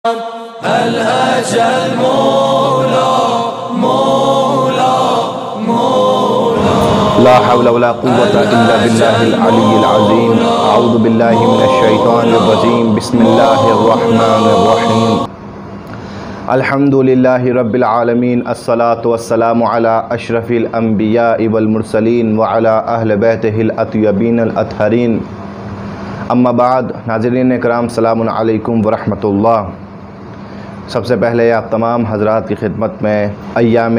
ला हौला वला कुव्वता इल्ला बिल्लाहिल अलिय्यिल अज़ीम। अऊज़ु बिल्लाहि मिनश शैतानिर रजीम। बिस्मिल्लाहिर रहमानिर रहीम। अल्हम्दुलिल्लाहि रब्बिल आलमीन। अस्सलातु वस्सलामु अला अशरफिल अंबिया वल मुरसलीन व अला अहले बैतिहिल अतय्यबीनिल अतहरीन। अम्मा बाद। नाज़रीन इकराम, सलामुन अलैकुम व रहमतुल्लाह। सबसे पहले आप तमाम हज़रात की खिदमत में अय्याम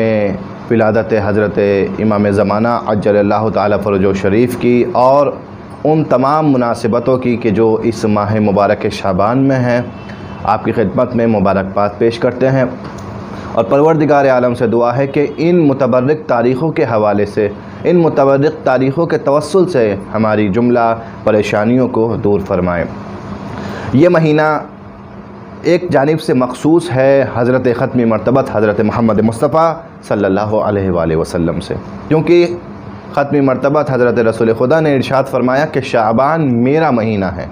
विलादत हज़रत इमाम ज़माना अज्जलल्लाहु ताला फ़रजो शरीफ की और उन तमाम मुनासिबतों की कि जो इस माह मुबारक शाबान में हैं, आपकी खिदमत में मुबारकबाद पेश करते हैं। और परवरदिगार आलम से दुआ है कि इन मुतबर्रिक तारीख़ों के हवाले से, इन मुतबर्रिक तारीख़ों के तवस्सुल से हमारी जुमला परेशानियों को दूर फरमाएँ। ये महीना एक जानिब से मखसूस है हज़रत ख़त्मी मरतबत हज़रत मोहम्मद मुस्तफ़ा सल्लल्लाहु अलैहि वसल्लम से, क्योंकि ख़त्मी मरतबत हज़रत रसूल खुदा ने इरशाद फरमाया कि शाबान मेरा महीना है,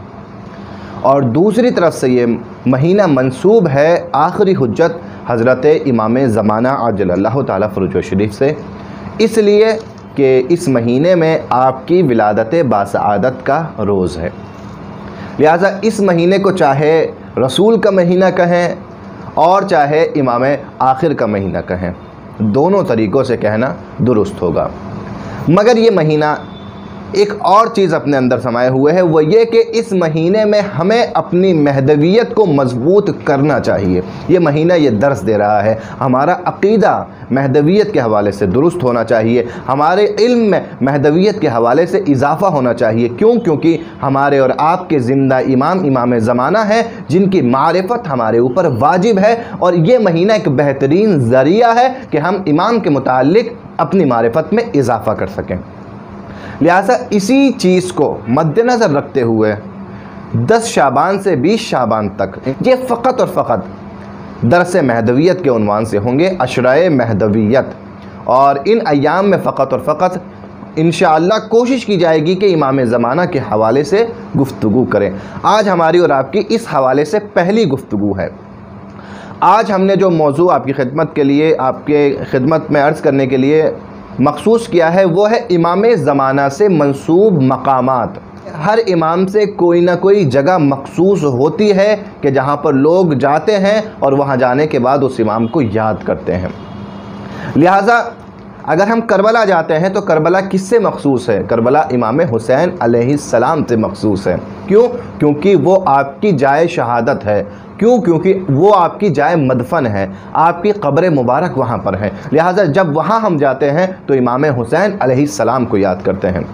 और दूसरी तरफ से ये महीना मंसूब है आखिरी हुज्जत हज़रत इमाम ज़माना अज्जलल्लाहु ताला फ़रजो शरीफ से, इसलिए कि इस महीने में आपकी विलादत बासआदत का रोज़ है। लिहाजा इस महीने को चाहे रसूल का महीना कहें और चाहे इमाम आखिर का महीना कहें, दोनों तरीक़ों से कहना दुरुस्त होगा। मगर ये महीना एक और चीज़ अपने अंदर समाये हुए है, वो ये कि इस महीने में हमें अपनी महदवियत को मजबूत करना चाहिए। ये महीना ये दर्स दे रहा है, हमारा अक़ीदा महदवियत के हवाले से दुरुस्त होना चाहिए, हमारे इल्म में महदवियत के हवाले से इजाफ़ा होना चाहिए। क्यों? क्योंकि हमारे और आपके ज़िंदा इमाम ज़माना है, जिनकी मारिफत हमारे ऊपर वाजिब है, और ये महीना एक बेहतरीन ज़रिया है कि हम इमाम के मुताल्लिक़ अपनी मारिफत में इजाफ़ा कर सकें। लिहाजा इसी चीज़ को मद्देनज़र रखते हुए 10 शाबान से 20 शाबान तक ये फ़कत और फ़कत दरस मेहदवियत के उन्वान से होंगे, अशरा मेहदवियत। और इन अय्याम में फ़कत और फ़कत इंशाअल्लाह कोशिश की जाएगी कि इमाम ज़माना के हवाले से गुफ्तगू करें। आज हमारी और आपकी इस हवाले से पहली गुफ्तगू है। आज हमने जो मोज़ू आपकी खिदमत के लिए, आपके खिदमत में अर्ज़ करने के लिए मखसूस किया है, वो है इमाम ज़माना से मंसूब मकामात। हर इमाम से कोई ना कोई जगह मखसूस होती है कि जहाँ पर लोग जाते हैं और वहाँ जाने के बाद उस इमाम को याद करते हैं। लिहाजा अगर हम करबला जाते हैं तो करबला किससे मखसूस है? करबला इमाम हुसैन अलैहिस्सलाम से मखसूस है। क्यों? क्योंकि वो आपकी जाए शहादत है। क्यों? क्योंकि वो आपकी जाए मदफन है, आपकी कब्र मुबारक वहाँ पर है। लिहाजा जब वहाँ हम जाते हैं तो इमाम हुसैन अलैहिस्सलाम को याद करते हैं।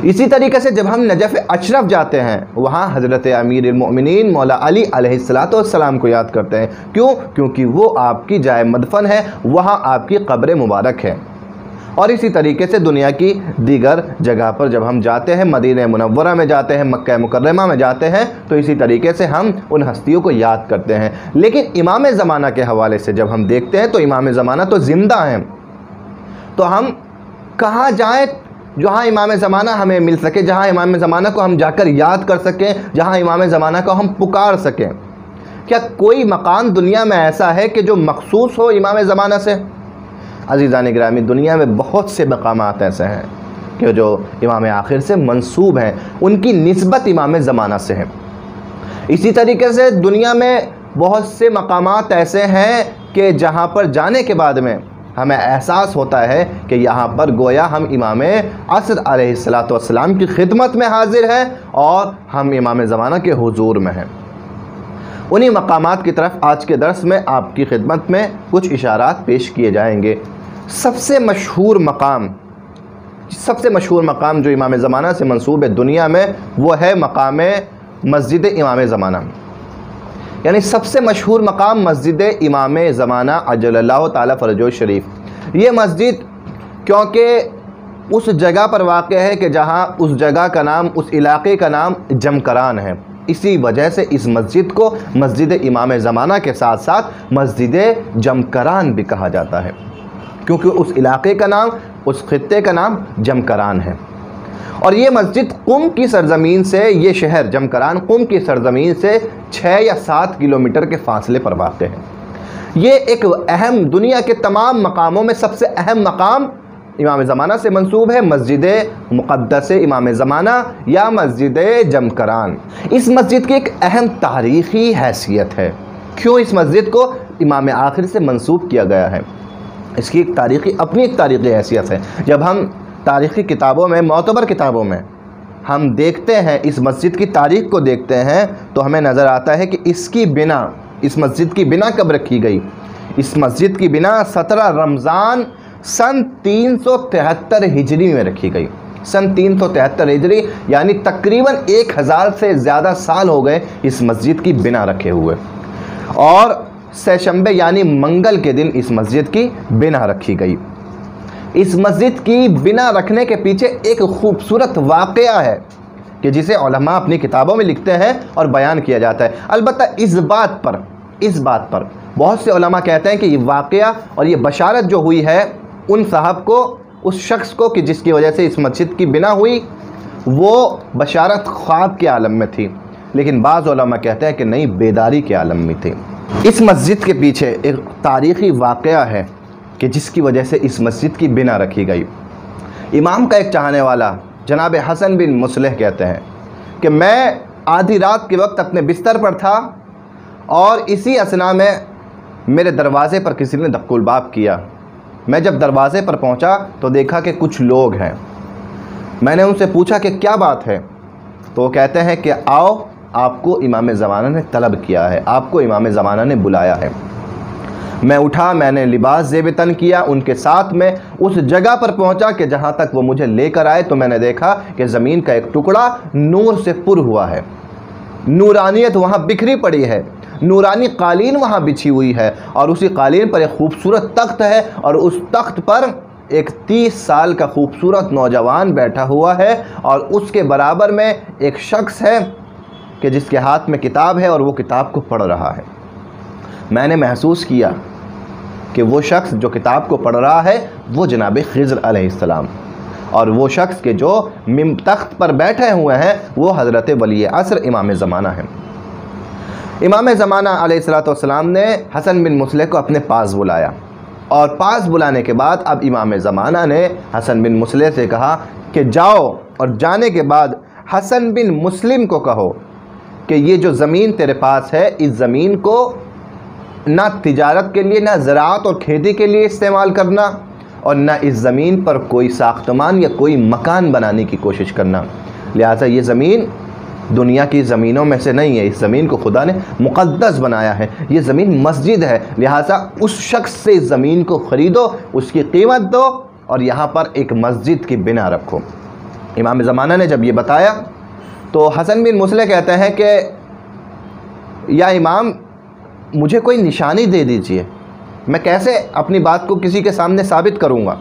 इसी तरीके से जब हम नजफ़ अशरफ जाते हैं, वहाँ हज़रत अमीरुल मोमिनीन मौला अली अलैहिस्सलाम को याद करते हैं। क्यों? क्योंकि वो आपकी जाए मदफन है, वहाँ आपकी कब्र मुबारक है। और इसी तरीके से दुनिया की दीगर जगह पर जब हम जाते हैं, मदीना मुनव्वरा में जाते हैं, मक्का मुकर्रमा में जाते हैं, तो इसी तरीके से हम उन हस्तियों को याद करते हैं। लेकिन इमाम ज़माना के हवाले से जब हम देखते हैं तो इमाम ज़माना तो ज़िंदा हैं, तो हम कहाँ जाएँ जहाँ इमाम ज़माना हमें मिल सके, जहाँ इमाम ज़माना को हम जाकर याद कर सकें, जहाँ इमाम ज़माना को हम पुकार सकें। क्या कोई मकाम दुनिया में ऐसा है कि जो मखसूस हो इमाम ज़माना से? अज़ीज़ान गिरामी, दुनिया में बहुत से मकामात ऐसे हैं कि जो इमाम आखिर से मंसूब हैं, उनकी निस्बत इमाम ज़माना से है। इसी तरीके से दुनिया में बहुत से मकामात ऐसे हैं कि जहाँ पर जाने के बाद में हमें एहसास होता है कि यहाँ पर गोया हम इमाम असर अलैहिस्सलातु वस्सलाम की खिदमत में हाजिर हैं और हम इमाम ज़माना के हुजूर में हैं। उन्हीं मकामात की तरफ आज के दर्स में आपकी खिदमत में कुछ इशारात पेश किए जाएंगे। सबसे मशहूर मकाम जो इमाम ज़माना से मंसूब है दुनिया में, वो है मकाम मस्जिद इमाम ज़माना। यानी सबसे मशहूर मकाम मस्जिद इमाम ज़माना अज्जलल्लाहु ताला फ़रजो शरीफ। ये मस्जिद क्योंकि उस जगह पर वाक़ है कि जहाँ उस जगह का नाम, उस इलाक़े का नाम जमकरान है, इसी वजह से इस मस्जिद को मस्जिद इमाम ज़माना के साथ साथ मस्जिद जमकरान भी कहा जाता है, क्योंकि उस इलाक़े का नाम, उस ख़ित्ते का नाम जमकरान है। और ये मस्जिद कुम की सरजमीन से, ये शहर जमकरान कुम की सरजमीन से 6 या 7 किलोमीटर के फासले पर वाक़ है। ये एक अहम, दुनिया के तमाम मकामों में सबसे अहम मकाम इमाम ज़माना से मंसूब है, मस्जिद मुक़द्दस इमाम ज़माना या मस्जिद जमकरान। इस मस्जिद की एक अहम तारीख़ी हैसियत है। क्यों इस मस्जिद को इमाम आखिर से मंसूब किया गया है? इसकी एक तारीख़ी, अपनी एक तारीख़ी हैसियत है। जब हम तारीख़ी किताबों में, मोतबर किताबों में हम देखते हैं, इस मस्जिद की तारीख़ को देखते हैं, तो हमें नज़र आता है कि इसकी बिना, इस मस्जिद की बिना कब रखी गई? इस मस्जिद की बिना 17 रमज़ान सन 373 हिजरी में रखी गई। सन 373 हिजरी, यानी तकरीबन 1000 से ज़्यादा साल हो गए इस मस्जिद की बिना रखे हुए। और सहशंबे यानी मंगल के दिन इस मस्जिद की बिना रखी गई। इस मस्जिद की बिना रखने के पीछे एक खूबसूरत वाक़या है कि जिसे उलमा अपनी किताबों में लिखते हैं और बयान किया जाता है। अलबत्ता इस बात पर बहुत से उलमा कहते हैं कि ये वाक़या और ये बशारत जो हुई है उन साहब को, उस शख्स को, कि जिसकी वजह से इस मस्जिद की बिना हुई, वो बशारत ख्वाब के आलम में थी। लेकिन बाज़ उलमा कहते हैं कि नहीं, बेदारी के आलम में थी। इस मस्जिद के पीछे एक तारीख़ी वाक़या है कि जिसकी वजह से इस मस्जिद की बिना रखी गई। इमाम का एक चाहने वाला जनाब हसन बिन मुसलिह कहते हैं कि मैं आधी रात के वक्त अपने बिस्तर पर था और इसी असना में मेरे दरवाज़े पर किसी ने दक्कुल बाब किया। मैं जब दरवाज़े पर पहुंचा तो देखा कि कुछ लोग हैं। मैंने उनसे पूछा कि क्या बात है, तो वो कहते हैं कि आओ, आपको इमाम ज़माना ने तलब किया है, आपको इमाम ज़माना ने बुलाया है। मैं उठा, मैंने लिबास ज़ेब-ए-तन किया, उनके साथ में उस जगह पर पहुंचा कि जहां तक वो मुझे लेकर आए, तो मैंने देखा कि ज़मीन का एक टुकड़ा नूर से पुर हुआ है, नूरानियत वहाँ बिखरी पड़ी है, नूरानी कालीन वहाँ बिछी हुई है, और उसी कालीन पर एक खूबसूरत तख्त है, और उस तख्त पर एक 30 साल का खूबसूरत नौजवान बैठा हुआ है, और उसके बराबर में एक शख्स है कि जिसके हाथ में किताब है और वो किताब को पढ़ रहा है। मैंने महसूस किया कि वो शख्स जो किताब को पढ़ रहा है वो जनाब खिज़र अलैहिस्सलाम, और वो शख्स के जो तख्त पर बैठे हुए हैं वो हज़रत वली असर इमाम ज़माना है। इमाम ज़माना अलैहिस्सलाम ने हसन बिन मुसलिह को अपने पास बुलाया, और पास बुलाने के बाद अब इमाम ज़माना ने हसन बिन मुसलिह से कहा कि जाओ, और जाने के बाद हसन बिन मुस्लिम को कहो कि ये जो ज़मीन तेरे पास है, इस ज़मीन को ना तिजारत के लिए, ना ज़राअत और खेती के लिए इस्तेमाल करना, और ना इस ज़मीन पर कोई साख्तमान या कोई मकान बनाने की कोशिश करना। लिहाजा ये ज़मीन दुनिया की ज़मीनों में से नहीं है, इस ज़मीन को खुदा ने मुक़द्दस बनाया है, ये ज़मीन मस्जिद है। लिहाजा उस शख्स से इस ज़मीन को ख़रीदो, उसकी कीमत दो, और यहाँ पर एक मस्जिद की बिना रखो। इमाम ज़माना ने जब ये बताया तो हसन बिन मुसलिह कहते हैं कि या इमाम, मुझे कोई निशानी दे दीजिए, मैं कैसे अपनी बात को किसी के सामने साबित करूँगा।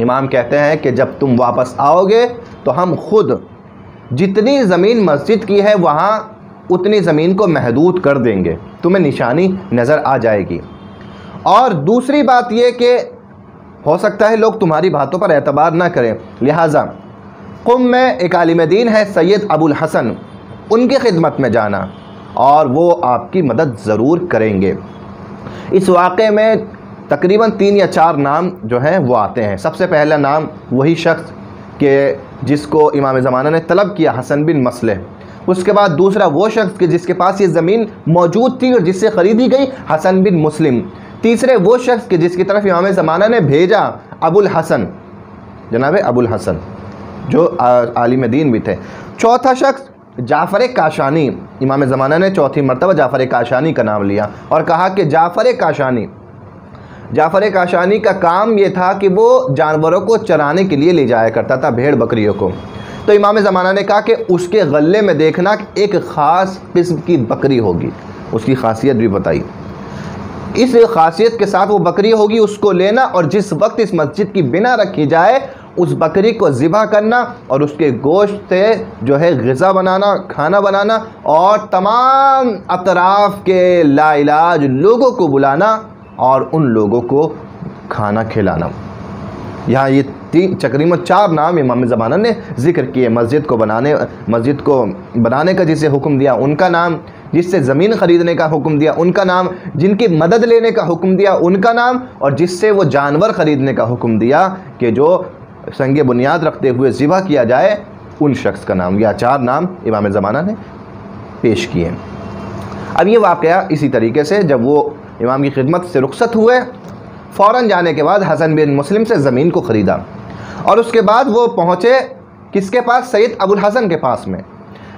इमाम कहते हैं कि जब तुम वापस आओगे तो हम खुद जितनी ज़मीन मस्जिद की है वहाँ उतनी ज़मीन को महदूद कर देंगे, तुम्हें निशानी नज़र आ जाएगी। और दूसरी बात ये कि हो सकता है लोग तुम्हारी बातों पर एतबार ना करें, लिहाजा कुम में एक आलिम दीन है सैयद अबुल हसन, उनकी खिदमत में जाना और वो आपकी मदद ज़रूर करेंगे। इस वाक़े में तकरीबन 3 या 4 नाम जो हैं वो आते हैं। सबसे पहला नाम वही शख्स के जिसको इमाम ज़माना ने तलब किया, हसन बिन मुसलिह। उसके बाद दूसरा वो शख्स के जिसके पास ये ज़मीन मौजूद थी और जिससे ख़रीदी गई, हसन बिन मुस्लिम। तीसरे वो शख्स के जिसकी तरफ इमाम ज़माना ने भेजा, अबुल हसन, जनाब अबुल हसन जो आलिम दीन भी थे। चौथा शख्स जाफ़र काशानी, इमाम ज़माना ने चौथी मरतबा जाफ़र काशानी का नाम लिया और कहा कि जाफ़र काशानी का काम ये था कि वो जानवरों को चराने के लिए ले जाया करता था, भेड़ बकरियों को। तो इमाम ज़माना ने कहा कि उसके गले में देखना कि एक ख़ास किस्म की बकरी होगी, उसकी खासियत भी बताई। इस खासियत के साथ वो बकरी होगी, उसको लेना और जिस वक्त इस मस्जिद की बिना रखी जाए उस बकरी को ज़िबा करना और उसके गोश्त से जो है ग़िज़ा बनाना, खाना बनाना और तमाम अतराफ़ के लाइलाज लोगों को बुलाना और उन लोगों को खाना खिलाना। यहाँ ये तकरीबन 4 नाम इमाम ज़माना ने जिक्र किए। मस्जिद को बनाने का जिसे हुक्म दिया उनका नाम, जिससे ज़मीन ख़रीदने का हुक्म दिया उनका नाम, जिनकी मदद लेने का हुक्म दिया उनका नाम, और जिससे वो जानवर ख़रीदने का हुक्म दिया कि जो संगे बुनियाद रखते हुए ज़िबा किया जाए उन शख्स का नाम। या 4 नाम इमाम ज़माना ने पेश किए। अब ये वाक़या इसी तरीके से जब वो इमाम की खिदमत से रुखसत हुए, फ़ौरन जाने के बाद हसन बिन मुस्लिम से ज़मीन को ख़रीदा और उसके बाद वो पहुँचे किसके पास? सैयद अबुल हसन के पास में।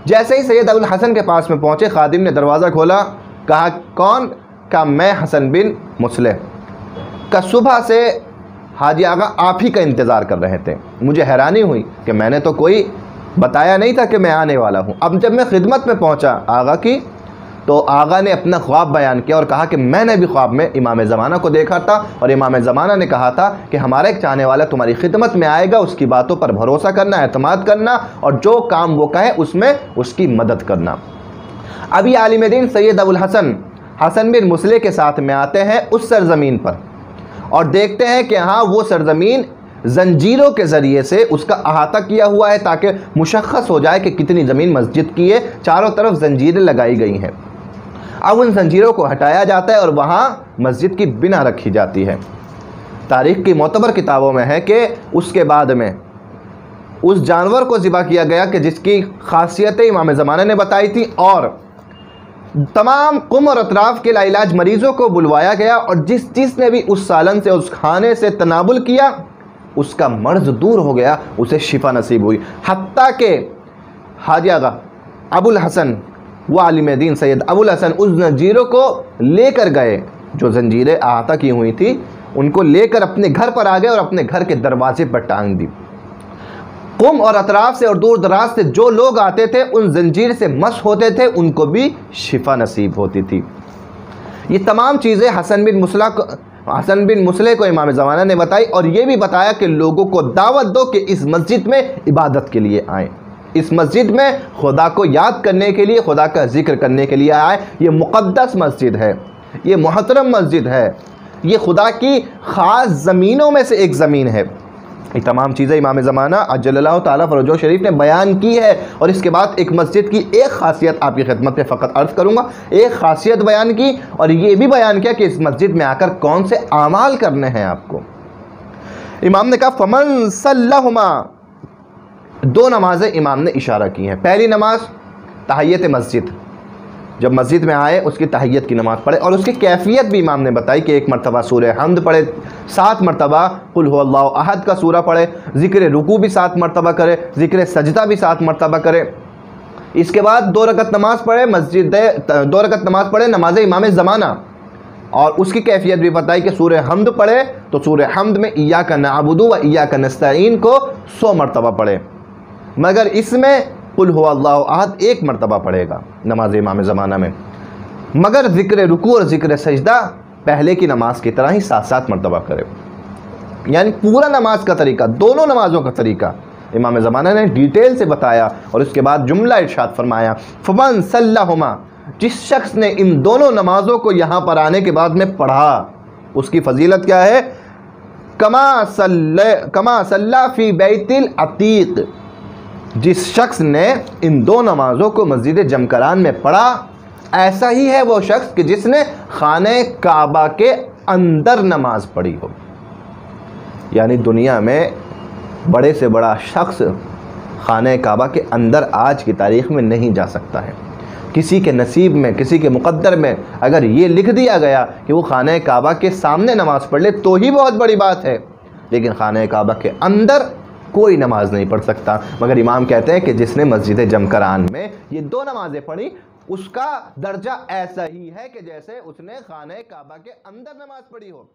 जैसे ही सैयद अबुल हसन के पास में पहुँचे, खादिम ने दरवाज़ा खोला, कहा कौन? कहा मैं हसन बिन मुस्लिम का, सुबह से हाजी आगा आप ही का इंतज़ार कर रहे थे। मुझे हैरानी हुई कि मैंने तो कोई बताया नहीं था कि मैं आने वाला हूँ। अब जब मैं खिदमत में पहुँचा आगा की, तो आगा ने अपना ख्वाब बयान किया और कहा कि मैंने भी ख्वाब में इमाम ज़माना को देखा था और इमाम ज़माना ने कहा था कि हमारा एक चाहने वाला तुम्हारी खिदमत में आएगा, उसकी बातों पर भरोसा करना, एतमाद करना और जो काम वो कहे उसमें उसकी मदद करना। अभी आलिम दीन सैयद अबुल हसन बिन मुस्लिम के साथ में आते हैं उस सरज़मीन पर और देखते हैं कि हाँ वो सरज़मीन जंजीरों के ज़रिए से उसका अहाता किया हुआ है ताकि मुशख्खस हो जाए कि कितनी ज़मीन मस्जिद की है। चारों तरफ जंजीरें लगाई गई हैं। अब उन जंजीरों को हटाया जाता है और वहाँ मस्जिद की बिना रखी जाती है। तारीख़ की मोतबर किताबों में है कि उसके बाद में उस जानवर को ज़िबा किया गया कि जिसकी खासियतें इमाम ज़माना ने बताई थी और तमाम कुम और अतराफ़ के लाइलाज मरीज़ों को बुलवाया गया और जिसने भी उस सालन से उस खाने से तनाबुल किया उसका मर्ज़ दूर हो गया, उसे शिफा नसीब हुई। हत्ता के हाजी आगा अबुल हसन वो आलिम दीन सैयद अबुल हसन उस जंजीरों को लेकर गए, जो जंजीरें अहाता की हुई थी उनको लेकर अपने घर पर आ गए और अपने घर के दरवाजे पर टांग दी। कुम और अतराफ़ से और दूर दराज से जो लोग आते थे उन जंजीर से मस होते थे, उनको भी शिफा नसीब होती थी। ये तमाम चीज़ें हसन बिन मुस्लिम को इमाम ज़माना ने बताई और ये भी बताया कि लोगों को दावत दो कि इस मस्जिद में इबादत के लिए आएँ, इस मस्जिद में खुदा को याद करने के लिए, खुदा का जिक्र करने के लिए आए। ये मुक़द्दस मस्जिद है, ये मुहतरम मस्जिद है, ये खुदा की ख़ास ज़मीनों में से एक ज़मीन है। ये तमाम चीज़ें इमाम ज़माना अज्जलल्लाहु ताला फ़रजहु शरीफ ने बयान की है। और इसके बाद एक मस्जिद की एक ख़ासियत आपकी खिदमत में फ़कत अर्ज़ करूँगा। एक ख़ासियत बयान की और ये भी बयान किया कि इस मस्जिद में आकर कौन से आमाल करने हैं आपको। इमाम ने कहा फ़मन सल्लहुमा, 2 नमाज़ें इमाम ने इशारा की हैं। पहली नमाज तहियत मस्जिद, जब मस्जिद में आए उसकी तहियत की नमाज़ पढ़े और उसकी कैफियत भी इमाम ने बताई कि 1 मरतबा सूरह हम्द पढ़े, 7 मरतबा कुल हुवल्लाहु अहद का सूरा पढ़े, ज़िक्र रुकू भी 7 मरतबा करे, ज़िक्र सजदा भी 7 मरतबा करे। इसके बाद 2 रकत नमाज़ पढ़े 2 रकत नमाज़ पढ़े नमाज इमाम ज़माना और उसकी कैफियत भी बताई कि सूरह हम्द पढ़े तो सूरह हम्द में इय्याका नअबुदु व इय्याका नस्तईन को 100 मरतबा पढ़े, मगर इसमें कुल हुवल्लाहु अहद 1 मरतबा पढ़ेगा नमाज इमाम ज़माना में। मगर ज़िक्र रुकू और ज़िक्र सजदा पहले की नमाज की तरह ही 7-7 मरतबा करे। यानी पूरा नमाज का तरीका, दोनों नमाज़ों का तरीका इमाम ज़माना ने डिटेल से बताया और उसके बाद जुमला इरशाद फरमाया फमन सल्लहुमा, जिस शख्स ने इन दोनों नमाज़ों को यहाँ पर आने के बाद में पढ़ा उसकी फजीलत क्या है? कमा सल्ला फ़ी बैतिल अतीक, जिस शख्स ने इन 2 नमाज़ों को मस्जिद जमकरान में पढ़ा ऐसा ही है वो शख्स कि जिसने खाने काबा के अंदर नमाज पढ़ी हो। यानी दुनिया में बड़े से बड़ा शख्स खाने काबा के अंदर आज की तारीख़ में नहीं जा सकता है। किसी के नसीब में, किसी के मुक़द्दर में अगर ये लिख दिया गया कि वो खाने काबा के सामने नमाज़ पढ़ ले तो ही बहुत बड़ी बात है, लेकिन खाने काबा के अंदर कोई नमाज नहीं पढ़ सकता। मगर इमाम कहते हैं कि जिसने मस्जिद जमकरान में ये 2 नमाज़ें पढ़ी उसका दर्जा ऐसा ही है कि जैसे उसने खाने काबा के अंदर नमाज पढ़ी हो।